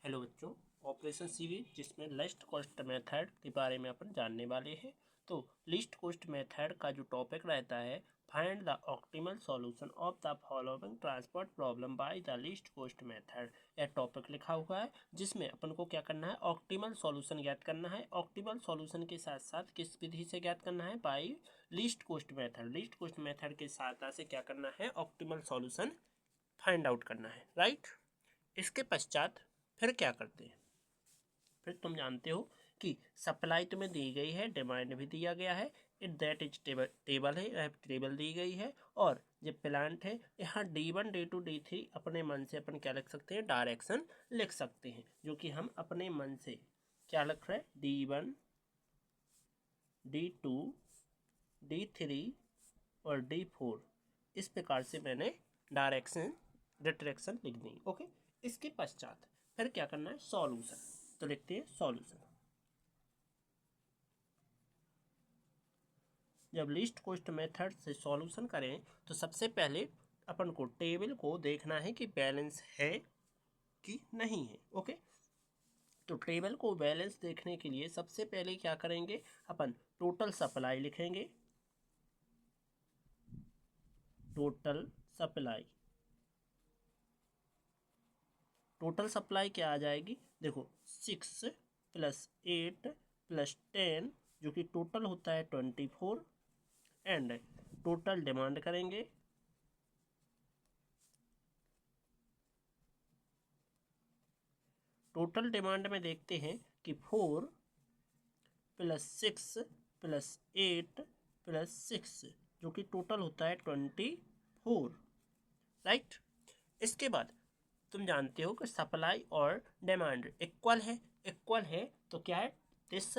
Hello बच्चों, operation CV जिसमें list cost method के बारे में अपन जानने वाले हैं। तो लिस्ट कॉस्ट मेथड का जो टॉपिक रहता है, find the optimal solution of the following transport problem by the list cost method, यह टॉपिक लिखा हुआ है जिसमें अपन को क्या करना है, ऑप्टिमल सॉल्यूशन ज्ञात करना है। ऑप्टिमल सॉल्यूशन के साथ साथ किस विधि से ज्ञात करना है, by list cost method. List cost method के सहायता से क्या करना है, ऑप्टिमल सॉल्यूशन फाइंड आउट करना है, राइट। इसके पश्चात फिर क्या करते हैं, फिर तुम जानते हो कि सप्लाई तुम्हें दी गई है, डिमांड भी दिया गया है, इट दैट इज टेबल है, यह टेबल दी गई है। और जो प्लांट है यहाँ D1 D2 D3 अपने मन से अपन क्या लिख सकते हैं, डायरेक्शन लिख सकते हैं, जो कि हम अपने मन से क्या लिख रहे हैं, D1 D2 D3 और D4 इस प्रकार से मैंने डायरेक्शन लिख दी। ओके, इसके पश्चात फिर क्या करना है, सॉल्यूशन। तो लिखते हैं सॉल्यूशन। जब लिस्ट कॉस्ट मेथड से सॉल्यूशन करें तो सबसे पहले अपन को टेबल को देखना है कि बैलेंस है कि नहीं है। ओके, तो टेबल को बैलेंस देखने के लिए सबसे पहले क्या करेंगे, अपन टोटल सप्लाई लिखेंगे। टोटल सप्लाई, टोटल सप्लाई क्या आ जाएगी, देखो 6 + 8 + 10 जो कि टोटल होता है 24। एंड टोटल डिमांड करेंगे, टोटल डिमांड में देखते हैं कि 4 + 6 + 8 + 6 जो कि टोटल होता है 24, राइट। इसके बाद तुम जानते हो कि सप्लाई और डिमांड इक्वल है तो क्या है, this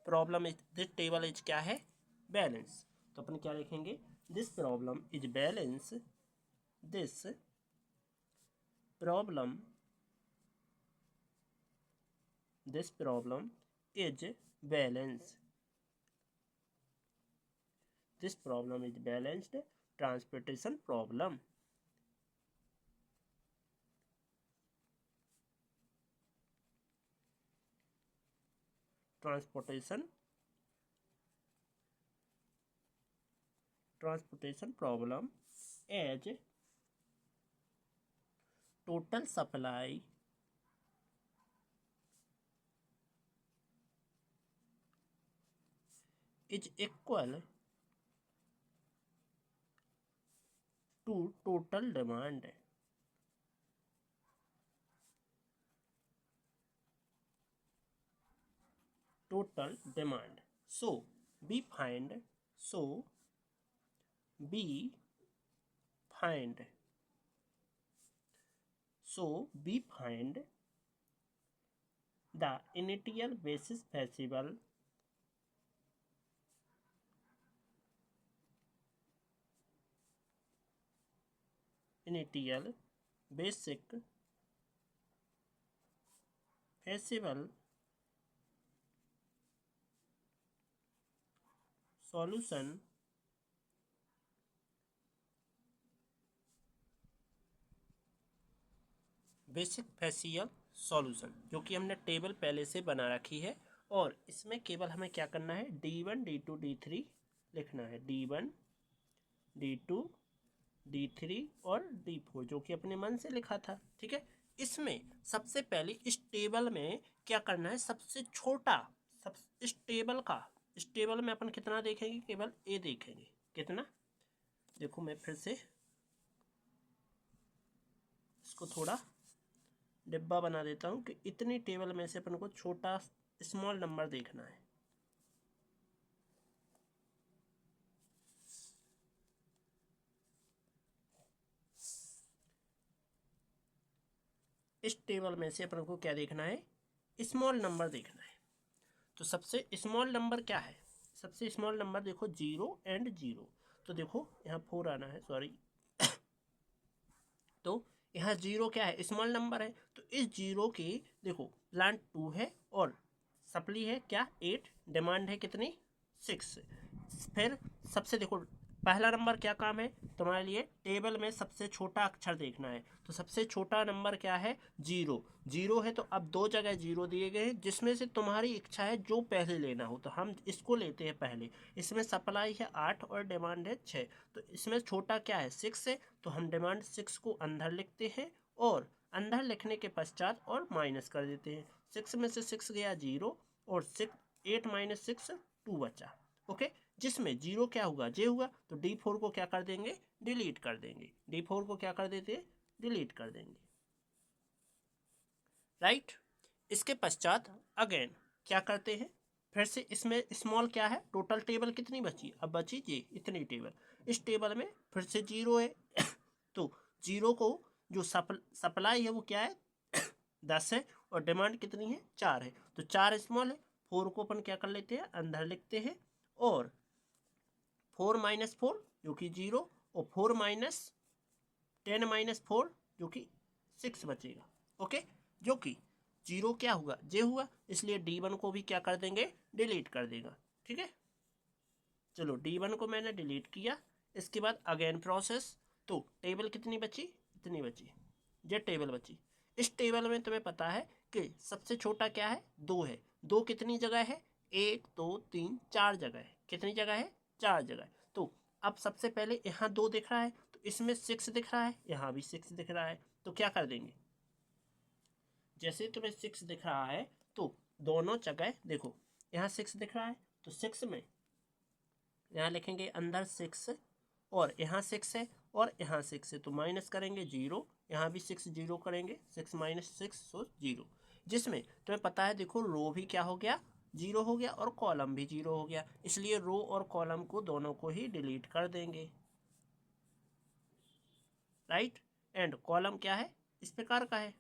problem is, this table is क्या है, बैलेंस। तो अपन क्या लिखेंगे, this problem is balance, this problem is balanced. This problem is balanced transportation problem. Transportation problem as total supply is equal to total demand. Total demand. So we find the initial basis feasible initial basic feasible solution basic facial solution, जो कि हमने table पहले से बना रखी है। और इसमें केवल हमें क्या करना है, D1 D2 D3 लिखना है, D1 D2 D3 और D4 जो कि अपने मन से लिखा था, ठीक है। इसमें सबसे पहले इस टेबल में क्या करना है, सबसे छोटा इस टेबल में अपन कितना देखेंगे, केवल ए देखेंगे, कितना, देखो मैं फिर से इसको थोड़ा डिब्बा बना देता हूँ कि इतनी टेबल में से अपन को छोटा स्मॉल नंबर देखना है। इस टेबल में से अपन को क्या देखना है, स्मॉल नंबर देखना है। तो सबसे स्मॉल नंबर क्या है, सबसे स्मॉल नंबर देखो 0 और 0। तो देखो यहाँ 4 आना है, सॉरी। तो यहाँ 0 क्या है, स्मॉल नंबर है। तो इस 0 की देखो प्लांट 2 है और सप्लाई है क्या, 8, डिमांड है कितनी, 6। फिर सबसे देखो पहला नंबर क्या काम है तुम्हारे लिए, टेबल में सबसे छोटा अक्षर देखना है। तो सबसे छोटा नंबर क्या है, 0। 0 है तो अब दो जगह 0 दिए गए हैं, जिसमें से तुम्हारी इच्छा है जो पहले लेना हो, तो हम इसको लेते हैं पहले। इसमें सप्लाई है 8 और डिमांड है 6, तो इसमें छोटा क्या है 6 है, तो हम डिमांड 6 को अंदर लिखते हैं और अंदर लिखने के पश्चात और माइनस कर देते हैं। 6 में से 6 गया 0 और 8 माइनस 6 2 बचा। ओके, जिसमें 0 क्या होगा, जे होगा, तो D4 को क्या कर देंगे, डिलीट कर देंगे। D4 को क्या कर देते हैं, डिलीट कर देंगे। राइट, इसके पश्चात अगेन क्या करते हैं, फिर से इसमें स्मॉल क्या है, टोटल टेबल कितनी बची, अब बची जे इतनी टेबल। इस टेबल में फिर से 0 है तो 0 को जो सप्लाई है वो क्या है 10 है और डिमांड कितनी है 4 है, तो 4 स्मॉल है। 4 को अपन क्या कर लेते हैं, अंदर लिखते हैं और 4 माइनस 4 जो कि 0 और 4 माइनस 10 माइनस 4 जो कि 6 बचेगा। ओके, जो कि 0 क्या हुआ, जे हुआ, इसलिए D1 को भी क्या कर देंगे, डिलीट कर देगा। ठीक है, चलो D1 को मैंने डिलीट किया। इसके बाद अगेन प्रोसेस, तो टेबल कितनी बची, इतनी बची, ये टेबल बची। इस टेबल में तुम्हें पता है कि सबसे छोटा क्या है, 2 है। 2 कितनी जगह है, 1 2 3 4 जगह है, कितनी जगह है, 4 जगह है। तो अब सबसे पहले यहाँ 2 दिख रहा है तो इसमें 6 दिख रहा है, यहाँ भी 6 दिख रहा है, तो क्या कर देंगे, जैसे तुम्हें 6 दिख रहा है तो दोनों जगह देखो, यहाँ 6 दिख रहा है तो 6 में यहाँ लिखेंगे अंदर 6 और यहाँ 6 है और यहाँ 6 है, तो माइनस करेंगे 0, यहाँ भी 6 0 करेंगे, 6 माइनस 6 सो 0। जिसमें तुम्हें पता है देखो रो भी क्या हो गया, 0 हो गया और कॉलम भी 0 हो गया, इसलिए रो और कॉलम को दोनों को ही डिलीट कर देंगे। राइट, एंड कॉलम क्या है, इस प्रकार का है,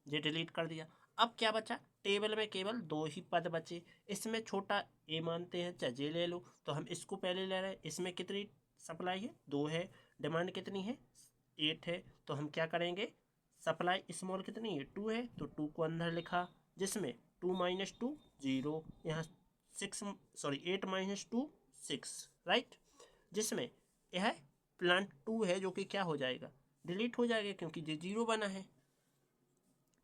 ये डिलीट कर दिया। अब क्या बचा, टेबल में केवल 2 ही पद बचे। इसमें छोटा ए मानते हैं, चाहे जे ले लो, तो हम इसको पहले ले रहे हैं। इसमें कितनी सप्लाई है, 2 है, डिमांड कितनी है 8 है, तो हम क्या करेंगे, सप्लाई स्मॉल कितनी है 2 है, तो 2 को अंदर लिखा, जिसमें 2 माइनस 2 0, यहाँ 8 माइनस 2 6। राइट, जिसमें यह प्लांट 2 है जो कि क्या हो जाएगा, डिलीट हो जाएगा क्योंकि ये 0 बना है,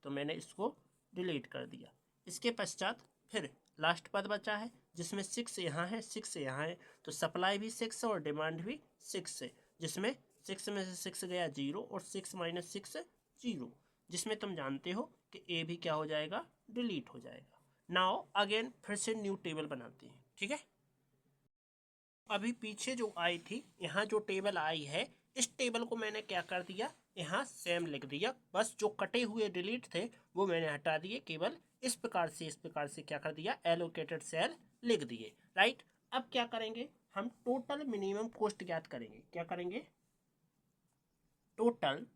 तो मैंने इसको डिलीट कर दिया। इसके पश्चात फिर लास्ट पद बचा है जिसमें 6 यहाँ है 6 यहाँ है, तो सप्लाई भी 6 और डिमांड भी 6 है, जिसमें 6 में से 6 गया 0 और 6 माइनस 6 0, जिसमें तुम जानते हो कि ए भी क्या हो जाएगा, डिलीट हो जाएगा। नाउ अगेन फिर से न्यू टेबल बनाते हैं। ठीक है, अभी पीछे जो आई थी, यहाँ जो टेबल आई है, इस टेबल को मैंने क्या कर दिया, यहाँ सेम लिख दिया, बस जो कटे हुए डिलीट थे वो मैंने हटा दिए, केवल इस प्रकार से क्या कर दिया, एलोकेटेड सेल लिख दिए। राइट, अब क्या करेंगे, हम टोटल मिनिमम कॉस्ट ज्ञात करेंगे। क्या करेंगे, total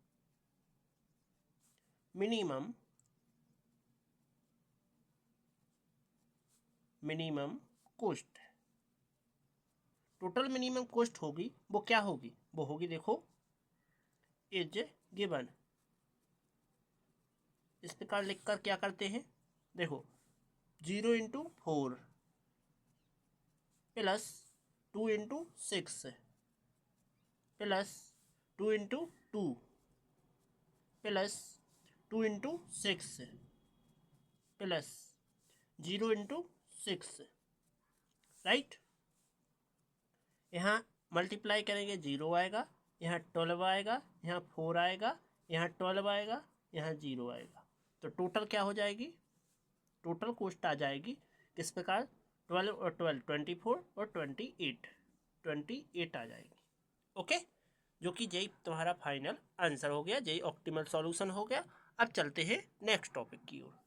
minimum cost. Total minimum cost होगी, वो क्या होगी, वो होगी देखो, इज गिवन, इस प्रकार लिखकर क्या करते हैं, देखो 0 into 4 plus 2 into 6 plus 2 into 2 plus 2 into 6 plus 0 into 6। Right, यहाँ मल्टीप्लाई करेंगे 0 आएगा, यहाँ 12 आएगा, यहाँ 4 आएगा, यहाँ 12 आएगा, यहाँ 0 आएगा, तो टोटल क्या हो जाएगी, टोटल कॉस्ट आ जाएगी किस प्रकार, 12 और 12 24 और 28 आ जाएगी। ओके, जो कि यही तुम्हारा फाइनल आंसर हो गया, यही ऑप्टिमल सॉल्यूशन हो गया। अब चलते हैं नेक्स्ट टॉपिक की ओर।